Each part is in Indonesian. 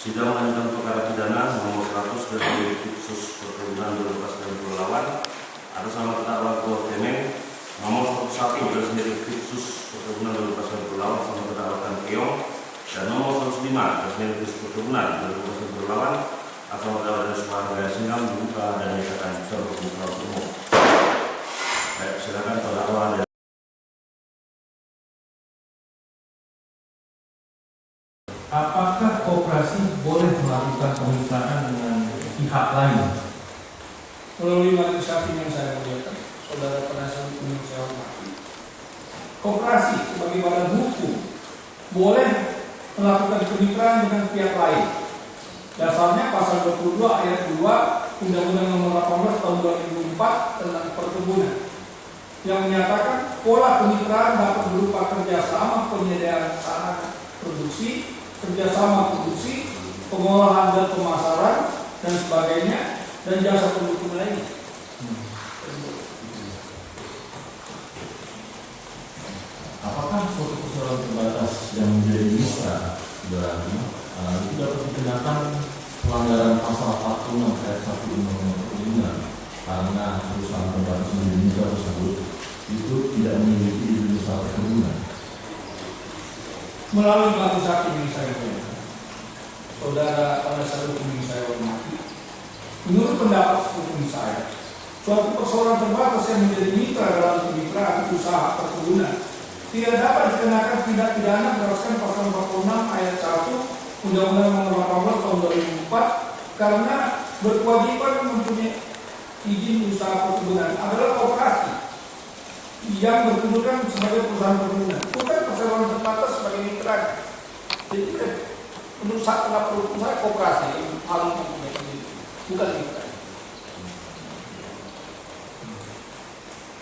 Sidang lanjutan perkara pidana nomor 100 dari khusus perkebunan 2018 atas nama terdakwa Kuat Temeng nomor 101 dari khusus perkebunan 2018 sama terdakwa Tan Keong dan nomor 105 dari khusus perkebunan 2018 atau terdakwa dari Suharga Singam dibuka dan dikatakan sebagai umum. Baik, silakan terdakwa. Apakah koperasi boleh melakukan kemitraan dengan pihak lain? Melalui majelis hakim yang saya muliakan, saudara penasihat hukum yang saya hormati, koperasi sebagai badan hukum boleh melakukan kemitraan dengan pihak lain. Dasarnya pasal 22 ayat 2 Undang-Undang Nomor 18 Tahun 2004 tentang perkebunan yang menyatakan pola kemitraan dapat berupa kerjasama penyediaan sarana produksi, kerjasama produksi, pengolahan dan pemasaran dan sebagainya, dan jasa pendukung lainnya. Apakah suatu persoalan terbatas yang menjadi mitra berarti itu dapat dikenakan pelanggaran pasal 46 ayat 1 Undang-Undang Perkebunan karena perusahaan terbatas menjadi mitra tersebut itu tidak memiliki izin usaha perkebunan? Melalui majelis hakim yang saya muliakan, saudara penasihat hukum yang saya hormati, menurut pendapat hukum saya, suatu persoalan terbatas yang menjadi mitra dalam kemitraan usaha perkebunan tidak dapat dikenakan tindak pidana berdasarkan pasal 46 ayat 1 Undang-Undang Nomor 18 Tahun 2004 karena berkewajiban mempunyai izin usaha perkebunan adalah koperasi yang berkedudukan sebagai perusahaan perkebunan, bukan perseroan terbatas sebagai mitra. Jadi menurut saya koperasi paling mempunyai izin, bukan mitra.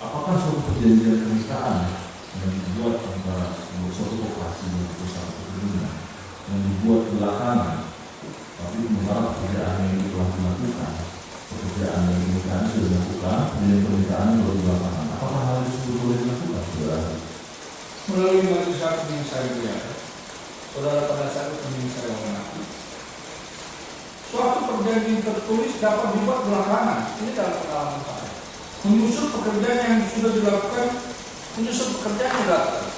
Apakah suatu perjanjian kemitraan yang dibuat antara suatu koperasi dan perusahaan perkebunan yang dibuat belakangan, tapi sementara pekerjaan yang telah dilakukan, pekerjaan yang kemitraan sudah dilakukan, dan kemitraan baru belakangan, apakah hal itu boleh dilakukan? Melalui majelis hakim yang saya muliakan, saudara penasihat hukum yang saya hormati, suatu perjanjian tertulis dapat dibuat belakangan. Ini dalam pengalaman saya. Menyusul pekerjaan yang sudah dilakukan, menyusul pekerjaan yang dilakukan.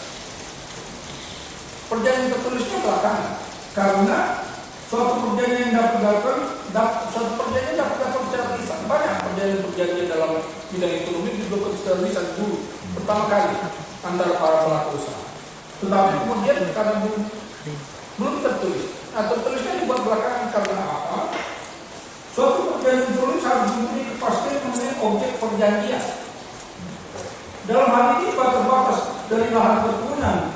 Perjanjian tertulisnya belakangan, karena suatu perjanjian yang dapat dilakukan, suatu perjanjian dapat dilakukan secara lisan. Banyak perjanjian dalam bidang ekonomi dilakukan secara lisan dulu, pertama kali antara para pelaku usaha. Tetapi kemudian karena belum tertulis. Nah, tertulisnya dibuat belakangan karena apa? Suatu perjanjian tertulis harus mempunyai kepastian mengenai objek perjanjian. Dalam hal ini batas-batas dari lahan perkebunan,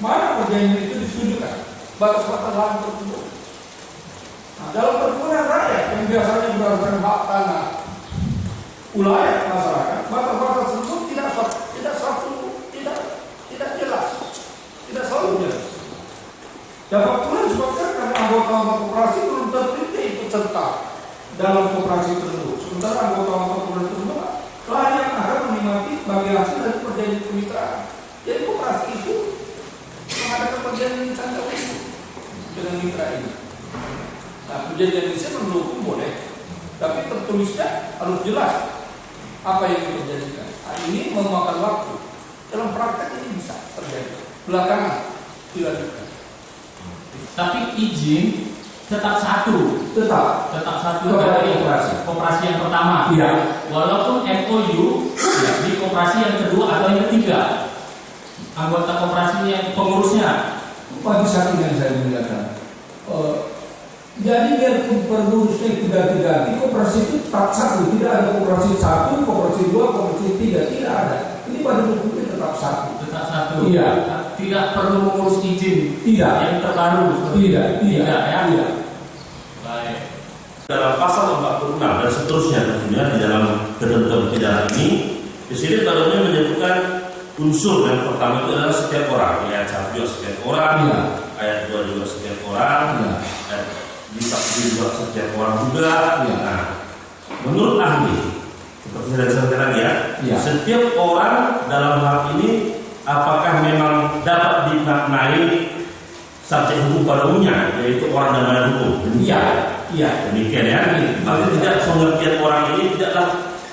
mana perjanjian itu ditujukan? Batas-batas lahan perkebunan. Nah, dalam perkebunan rakyat yang biasanya berdasarkan hak tanah wilayah masyarakat, batas-batas tersebut tidak jelas, tidak selalu jelas. Dapat pula disebabkan karena anggota koperasi belum terpilih ikut serta dalam koperasi tersebut. Sementara anggota koperasi tersebut lah yang akan menikmati bagi hasil dari perjanjian kemitraan. Jadi koperasi itu mengadakan perjanjian tanda usul dengan mitra ini. Nah, perjanjian ini menurut hukum boleh, tapi tertulisnya harus jelas apa yang diperjanjikan. Nah, ini memakan waktu. Dalam praktek ini bisa terjadi. Belakangan dilanjutkan. Tapi izin tetap satu dari koperasi yang pertama. Iya. Walaupun MOU di koperasi yang kedua atau yang ketiga, anggota koperasi yang pengurusnya. Majelis hakim yang saya muliakan. Jadi biar pengurusnya tiga-tiga, di koperasi itu tetap satu, tidak ada koperasi 1, koperasi 2, koperasi 3, tidak ada. Ini pada hukumnya tetap satu. Tetap satu. Iya. Tidak perlu mengurus izin. Tidak. Yang terbaru. Tidak. Ya. Baik. Dalam pasal 46 dan seterusnya tentunya di dalam ketentuan pidana ini, di sini dalamnya menyebutkan unsur yang pertama itu adalah setiap orang. Ayat 1 juga setiap orang, Iya. ayat 2 juga setiap orang, Iya. ayat bisa juga setiap orang juga. Iya. Nah, menurut ahli, seperti saya sampaikan tadi ya, Iya. setiap orang dalam hal ini apakah memang dapat dimaknai subjek hukum pada umumnya, yaitu orang dan badan hukum. Iya, iya. Demikian ya. Maksudnya tidak pengertian orang ini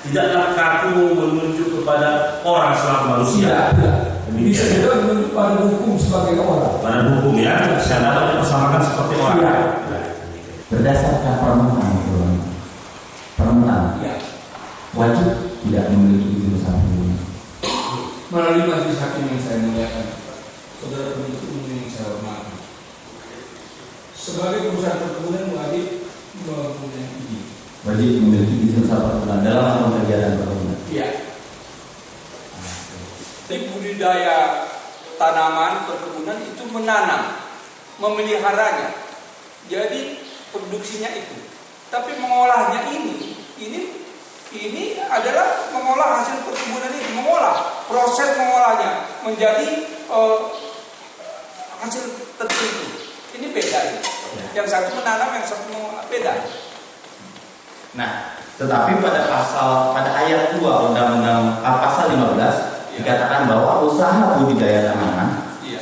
tidaklah kaku menuju kepada orang selaku manusia. Tidak. Bisa Demikian. juga menunjuk pada hukum sebagai orang. Badan hukum ya, saya dapat dipersamakan seperti orang. Iya. Berdasarkan permentan, Iya. wajib tidak memiliki izin usaha perkebunan. Melalui majelis hakim yang saya muliakan, saudara penuntut umum yang saya hormati, sebagai perusahaan perkebunan wajib mempunyai izin. Wajib memiliki izin usaha perkebunan dalam melakukan kegiatan perkebunan. Iya. Jadi budidaya tanaman perkebunan itu menanam, memeliharanya. Jadi produksinya itu. Tapi mengolahnya ini adalah mengolah hasil perkebunan ini, mengolah, proses mengolahnya menjadi hasil tertentu. Ini beda ya. Yang satu menanam, yang satu mengolah, beda. Nah, tetapi pada ayat 2 Undang-Undang pasal 15 dikatakan bahwa usaha budidaya tanaman Iya.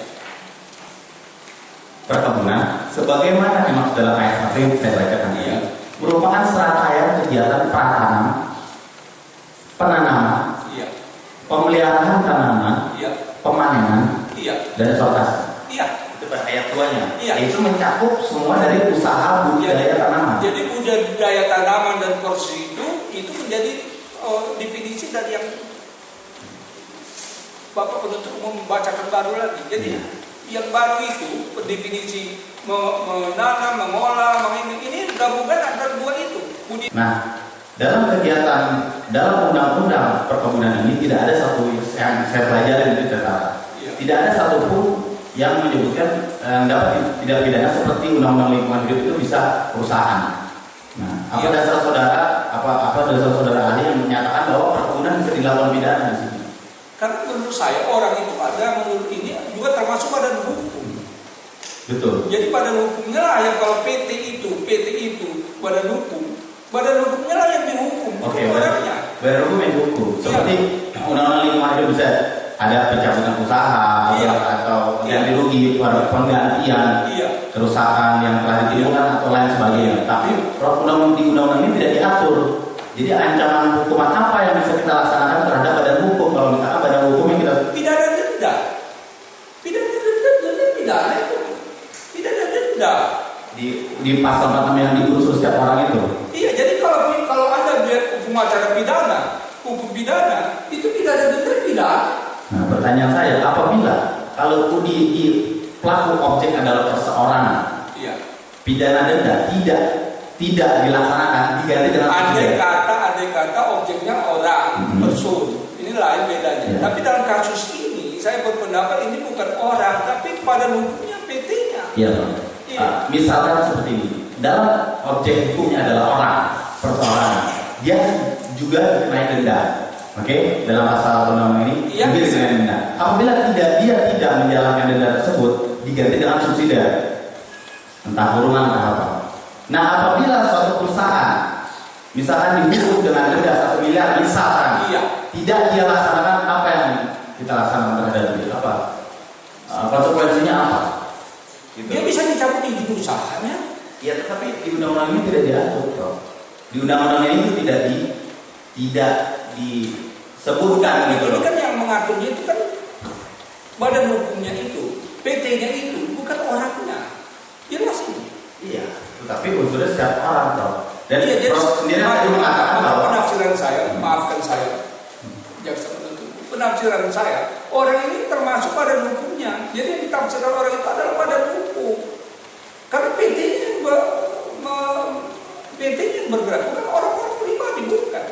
perkebunan sebagaimana dimaksud dalam ayat 1 yang saya bacakan ini merupakan serangkaian kegiatan pratanam, penanaman, Iya. pemeliharaan tanaman, Iya. pemanenan, Iya. dan eksploitasi. Iya. Itu pada ayat 2-nya. Iya. Itu mencakup semua dari usaha budidaya tanaman. Jadi budidaya tanaman dan proses itu menjadi definisi dari yang Bapak penuntut umum membacakan baru lagi. Jadi yang baru itu definisi menanam, mengolah, ini gabungan antara dua itu. Nah, dalam kegiatan dalam undang-undang perkebunan ini tidak ada satu yang saya pelajari di tentara. Iya. Tidak ada satupun yang menyebutkan dapat tidak pidana seperti undang-undang lingkungan hidup itu bisa perusahaan. Nah, apa Iya. dasar saudara? Apa dasar saudara ahli yang menyatakan bahwa perkebunan bisa dilakukan pidana di sini? Karena menurut saya orang itu ada menurut ini juga termasuk badan hukum. Betul. Jadi badan hukumnya lah yang kalau PT itu badan hukumnya lah yang dihukum, Oke, bukan orangnya. badan hukum yang hukum. Iya. Seperti undang-undang lingkungan hidup bisa ada pencabutan usaha Iya. atau Iya. ganti rugi, penggantian, Iya. kerusakan yang telah ditimbulkan atau lain sebagainya. Tapi di undang-undang ini tidak diatur. Jadi ancaman hukuman apa yang bisa kita laksanakan terhadap badan hukum kalau misalkan badan hukum yang kita Pidana denda. Pidana itu. Pidana denda. di pasal 46 yang diurus setiap orang itu. Iya, jadi kalau ada hukum acara hukum pidana, itu pidana denda pidana. Nah, pertanyaan saya, apabila kalau di pelaku objek adalah perseorangan, Iya. pidana denda tidak dilaksanakan diganti dengan Andai pidana. kata objeknya orang, person, ini lain bedanya. Ya. Tapi dalam kasus ini, saya berpendapat ini bukan orang, tapi pada hukumnya PT-nya. Iya, Pak. Iya. Misalkan seperti ini, dalam objek hukumnya adalah orang, perseorangan, dia juga dikenai denda. Oke, dalam pasal undang-undang ini Iya. juga dikenai denda. Apabila dia tidak menjalankan denda tersebut, diganti dengan subsidi, entah kurungan atau apa. Nah, apabila suatu perusahaan misalkan dihukum dengan denda 1 miliar, misalkan Iya. tidak dia laksanakan, apa yang kita laksanakan terhadap dia? Apa? Konsekuensinya apa? Gitu. Dia bisa dicabut izin usahanya. Ya, tetapi di undang-undang ini tidak diatur, Prof. Di undang-undang ini itu tidak disebutkan gitu Ini loh. kan yang mengaturnya itu kan badan hukumnya itu, PT-nya itu, bukan orangnya. Jelas ini. Iya, tetapi unsurnya setiap orang, Prof. Dan Iya, jadi Prof sendiri tadi mengatakan bahwa penafsiran saya, maafkan saya, jaksa penuntut, penafsiran saya, orang ini termasuk badan hukumnya. Jadi yang ditafsirkan orang itu adalah badan hukum. Karena PT-nya yang bergerak, bukan orang-orang pribadi, bukan.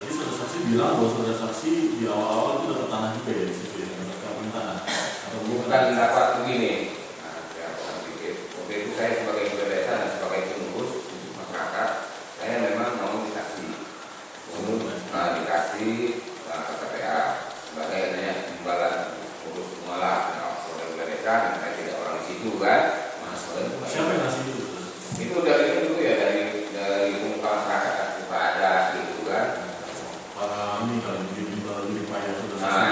Jadi saudara saksi bilang bahwa saudara saksi di awal-awal itu dapat tanah juga ya di situ ya, dapat tanah atau Bukan dapat begini. Nah, ya, sedikit. Waktu itu saya sebagai kepala desa dan sebagai pengurus untuk masyarakat, saya memang mau dikasih, dikasih ke KPA sebagai imbalan urus malah sebagai kepala desa dan saya tidak orang di situ kan. siapa yang ngasih itu? Itu dari itu ya dari pemuka masyarakat kepada gitu kan. Para ini kalau di payah saudara Nah,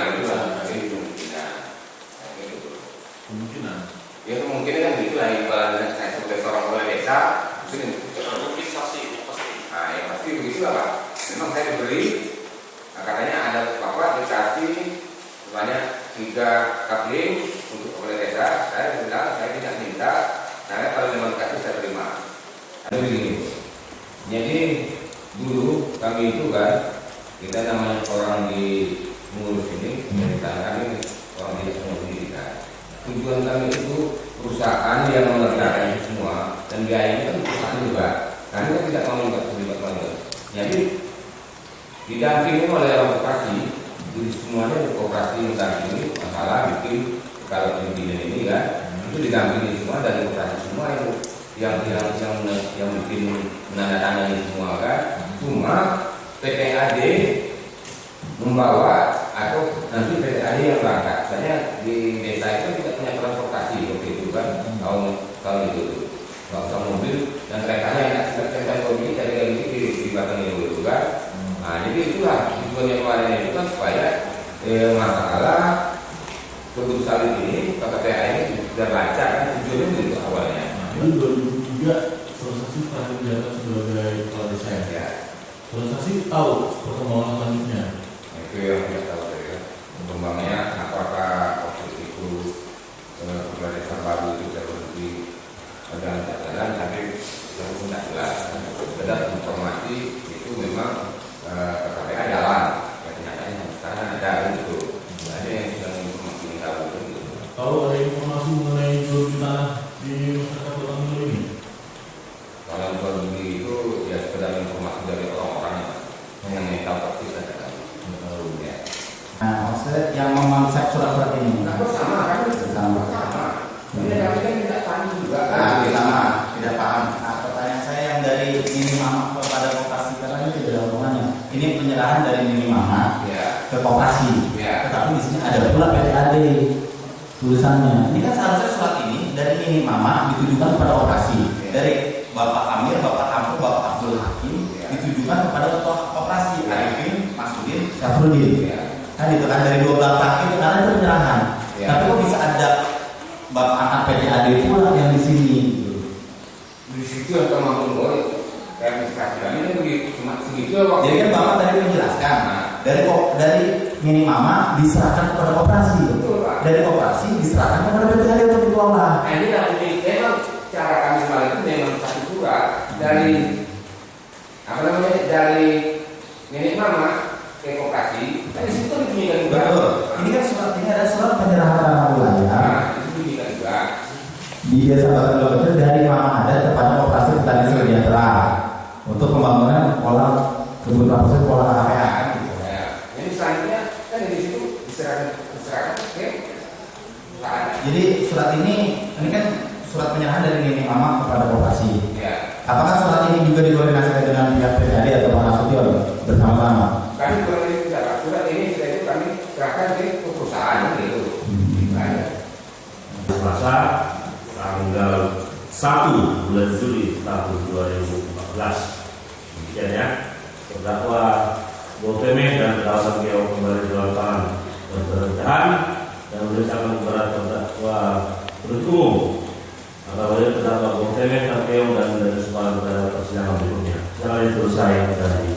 Kemungkinan. Ya kemungkinan kan gitu lah, ibaratnya saya sebagai seorang kepala desa, Mungkin saksi yang pasti. nah yang pasti begitu lah Pak. Memang saya diberi, nah, katanya ada Bapak dikasih sebanyak 3 kapling untuk kepala desa. Saya bilang saya tidak minta, saya kalau memang dikasih saya terima. Ada begini, jadi dulu kami itu kan, kita namanya orang di mengurus ini, dari kami orang di semua pendidikan. Tujuan kami itu perusahaan yang mengerjakan itu semua, dan biayanya kan perusahaan juga. Kami kan tidak mau terlibat manual. Jadi didampingi oleh orang koperasi, jadi semuanya koperasi mendampingi masalah bikin kalau pimpinan ini kan, itu didampingi semua dari koperasi semua yang bikin menandatangani semua kan. Cuma PTAD membawa atau nanti PTAD yang berangkat. Soalnya di desa itu tidak punya transportasi waktu itu kan, tahun itu nggak usah mobil dan keretanya yang tidak mobil cari lagi di belakang itu kan. Nah jadi itulah tujuannya kemarin itu kan supaya masalah keputusan ini KPPA ini sudah lancar kan, tujuannya begitu awalnya. Ini 2003 proses pernah menjabat sebagai kepala desa. Ya. Proses tahu perkembangan selanjutnya. Itu yang tidak tahu saya. Kembangnya apakah waktu itu kepala desa baru itu terhenti dalam jalan, tapi yang tidak jelas. Berdasarkan informasi itu memang KPPA jalan. Ya, kenyataannya sekarang ada itu. Ada yang sedang informasi tahu itu. Kalau ada informasi mengenai jual beli tanah di masyarakat Kota Milo ini, Kalau jual beli itu ya sekedar informasi dari orang-orang yang tahu pasti saja tahu. Ya. Nah, maksudnya yang memangsap surat-surat ini Sama kan? sama. Ini kami kan tidak tahu juga kan? Nah, sama, tidak paham. Nah, pertanyaan saya yang dari Mini Mama kepada koperasi karena ini tidak ada hubungannya. Ini penyerahan dari Mini Mama Ya. ke koperasi. Ya. Tetapi di sini ada pula PTAD tulisannya. Ini kan seharusnya surat ini dari Mini Mama ditujukan kepada koperasi. Ya. Dari Bapak Amir, Bapak Ampu, Bapak Abdul Hakim Ya. ditujukan kepada ketua koperasi Ya. Arifin, Masudin, Syafruddin. Ya. Kan itu kan dari 12 kaki itu karena itu penyerahan. Ya. Tapi kok bisa ada Bapak anak PTAD pula yang di sini? Di situ yang kemampuan boy, administrasi kami kan begitu, cuma segitu ya waktu. Jadi kan Bapak tadi menjelaskan dari Mini Mama diserahkan kepada koperasi. Betul Pak. Dari koperasi diserahkan kepada PTAD untuk dikelola. Nah ini nanti memang cara kami kemarin itu memang satu surat dari apa namanya dari nenek mama ke koperasi. Dan di situ dibunyikan juga. Betul. Ini kan surat ini ada surat penyerahan tanah wilayah Nah itu dibunyikan juga. di Desa Batu Kecil dari Mama Adat kepada koperasi petani sejahtera untuk pembangunan kolam kebun kapus pola KPA kan gitu. Ya. Jadi selanjutnya kan di situ diserahkan ke perusahaan. Jadi surat ini kan surat penyerahan dari Mini Mama kepada koperasi. Ya. Apakah surat ini juga dikoordinasikan dengan pihak PTAD atau Pak Nasution bersama-sama? Kami kurang lebih tidak surat ini setelah itu kami serahkan ke perusahaan gitu. Selasa tanggal 1 bulan Juli tahun 2014. Demikian ya. Terdakwa Boteme dan terdakwa Keong kembali dilakukan penggeledahan dan mendesakan kepada terdakwa penuntut umum. Terdakwa Boteme dan Keong dan sekolah pada persidangan berikutnya. Setelah itu selesai dari